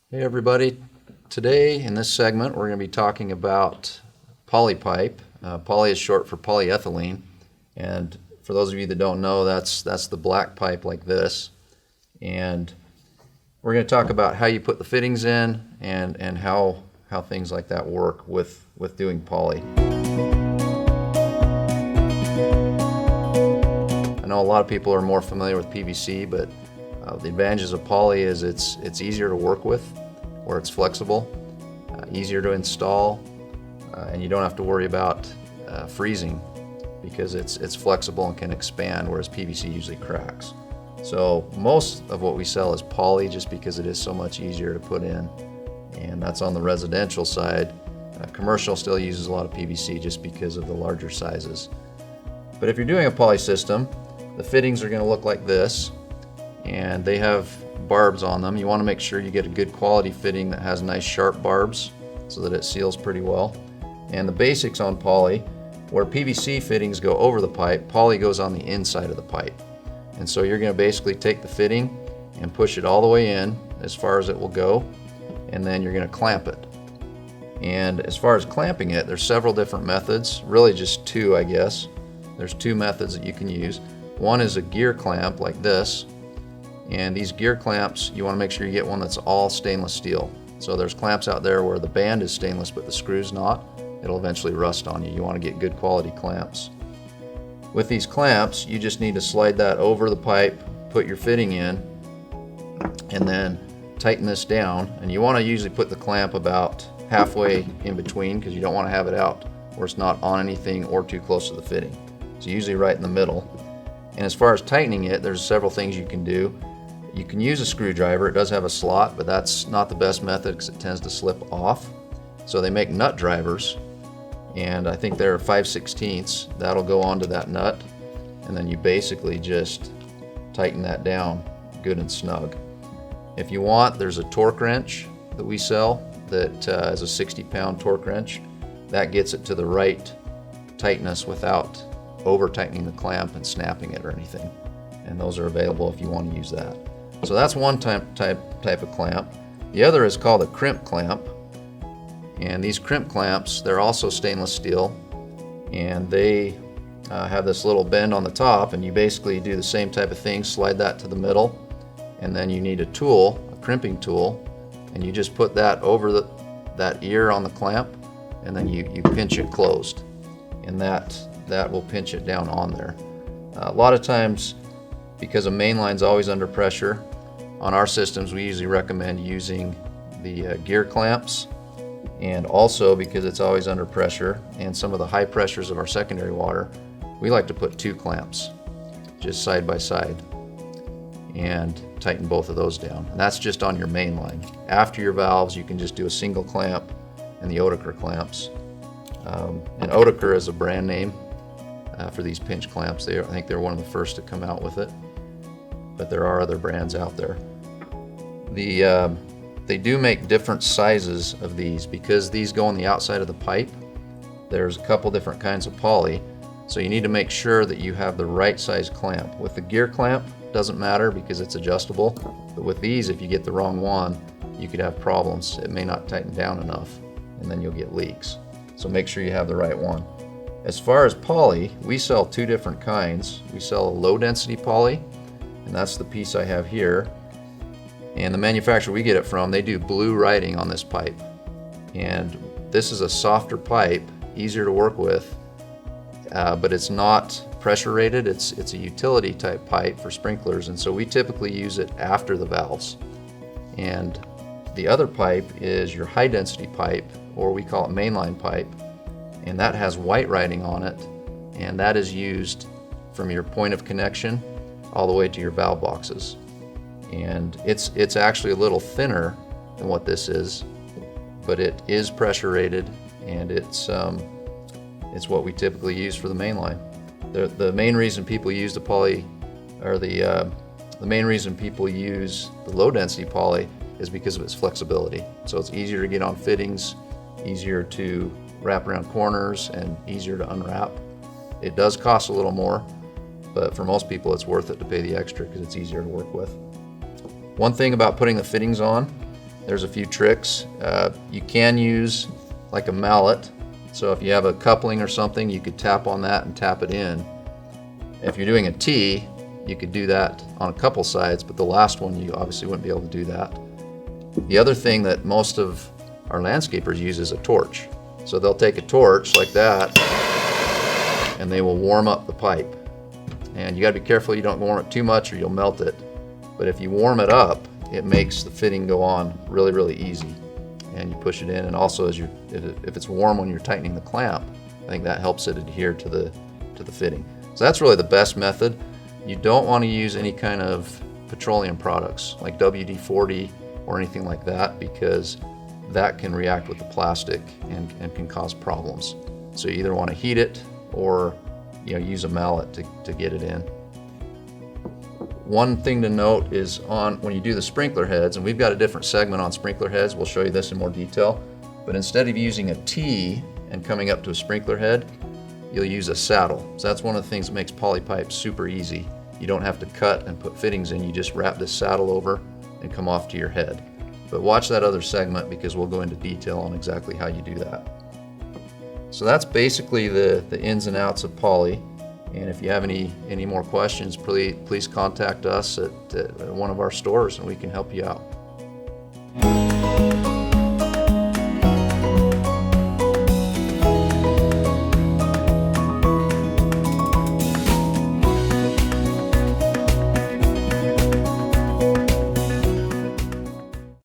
Hey everybody, today in this segment we're going to be talking about poly pipe. Poly is short for polyethylene, and for those of you that don't know, that's the black pipe like this. And we're going to talk about how you put the fittings in and how things like that work with doing poly. I know a lot of people are more familiar with PVC, but the advantages of poly is it's easier to work with, where it's flexible, easier to install, and you don't have to worry about freezing because it's flexible and can expand, whereas PVC usually cracks. So most of what we sell is poly just because it is so much easier to put in, and that's on the residential side. Commercial still uses a lot of PVC just because of the larger sizes. But if you're doing a poly system, the fittings are going to look like this, and they have barbs on them. You want to make sure you get a good quality fitting that has nice sharp barbs so that it seals pretty well. And the basics on poly, where PVC fittings go over the pipe, poly goes on the inside of the pipe. And so you're going to basically take the fitting and push it all the way in as far as it will go, and then you're going to clamp it. And as far as clamping it, there's several different methods, really just two, I guess. There's two methods that you can use. One is a gear clamp like this, and these gear clamps, you want to make sure you get one that's all stainless steel. So there's clamps out there where the band is stainless but the screw's not. It'll eventually rust on you. You want to get good quality clamps. With these clamps, you just need to slide that over the pipe, put your fitting in, and then tighten this down. And you want to usually put the clamp about halfway in between because you don't want to have it out where it's not on anything or too close to the fitting. So usually right in the middle. And as far as tightening it, there's several things you can do. You can use a screwdriver. It does have a slot, but that's not the best method because it tends to slip off. So they make nut drivers, and I think they're 5/16. That'll go onto that nut, and then you basically just tighten that down good and snug. If you want, there's a torque wrench that we sell that is a 60-pound torque wrench. That gets it to the right tightness without over tightening the clamp and snapping it or anything. And those are available if you want to use that. So that's one type of clamp. The other is called a crimp clamp. And these crimp clamps, they're also stainless steel, and they have this little bend on the top, and you basically do the same type of thing, slide that to the middle, and then you need a tool, a crimping tool, and you just put that over that ear on the clamp, and then you pinch it closed, and that will pinch it down on there. A lot of times, because a main line's always under pressure, on our systems we usually recommend using the gear clamps, and also because it's always under pressure and some of the high pressures of our secondary water, we like to put two clamps just side by side and tighten both of those down. And that's just on your main line. After your valves, you can just do a single clamp and the Oetiker clamps. And Oetiker is a brand name for these pinch clamps. I think they're one of the first to come out with it, but there are other brands out there. They do make different sizes of these because these go on the outside of the pipe. There's a couple different kinds of poly, so you need to make sure that you have the right size clamp. With the gear clamp, it doesn't matter because it's adjustable, but with these, if you get the wrong one, you could have problems. It may not tighten down enough, and then you'll get leaks. So make sure you have the right one. As far as poly, we sell two different kinds. We sell a low density poly, and that's the piece I have here. And the manufacturer we get it from, they do blue writing on this pipe. And this is a softer pipe, easier to work with, but it's not pressure rated. It's a utility type pipe for sprinklers, and so we typically use it after the valves. And the other pipe is your high density pipe, or we call it mainline pipe, and that has white writing on it, and that is used from your point of connection all the way to your valve boxes. And it's actually a little thinner than what this is, but it is pressure rated, and it's what we typically use for the main line. The main reason people use the poly, or the main reason people use the low density poly is because of its flexibility. So it's easier to get on fittings, easier to wrap around corners, and easier to unwrap. It does cost a little more, but for most people it's worth it to pay the extra because it's easier to work with. One thing about putting the fittings on There's a few tricks. You can use like a mallet. So if you have a coupling or something, you could tap on that and tap it in. If you're doing a T, you could do that on a couple sides, but the last one you obviously wouldn't be able to do that. The other thing that most of our landscapers use is a torch. So they'll take a torch like that and they will warm up the pipe. And you gotta be careful you don't warm it too much or you'll melt it. But if you warm it up, it makes the fitting go on really, really easy. And you push it in, and also if it's warm when you're tightening the clamp, I think that helps it adhere to the fitting. So that's really the best method. You don't want to use any kind of petroleum products like WD-40 or anything like that, because that can react with the plastic and can cause problems. So you either want to heat it or use a mallet to get it in. One thing to note is when you do the sprinkler heads, and we've got a different segment on sprinkler heads, we'll show you this in more detail, but instead of using a T and coming up to a sprinkler head, you'll use a saddle. So that's one of the things that makes poly pipe super easy. You don't have to cut and put fittings in, you just wrap this saddle over and come off to your head. But watch that other segment because we'll go into detail on exactly how you do that. So that's basically the ins and outs of poly. And if you have any more questions, please contact us at one of our stores and we can help you out.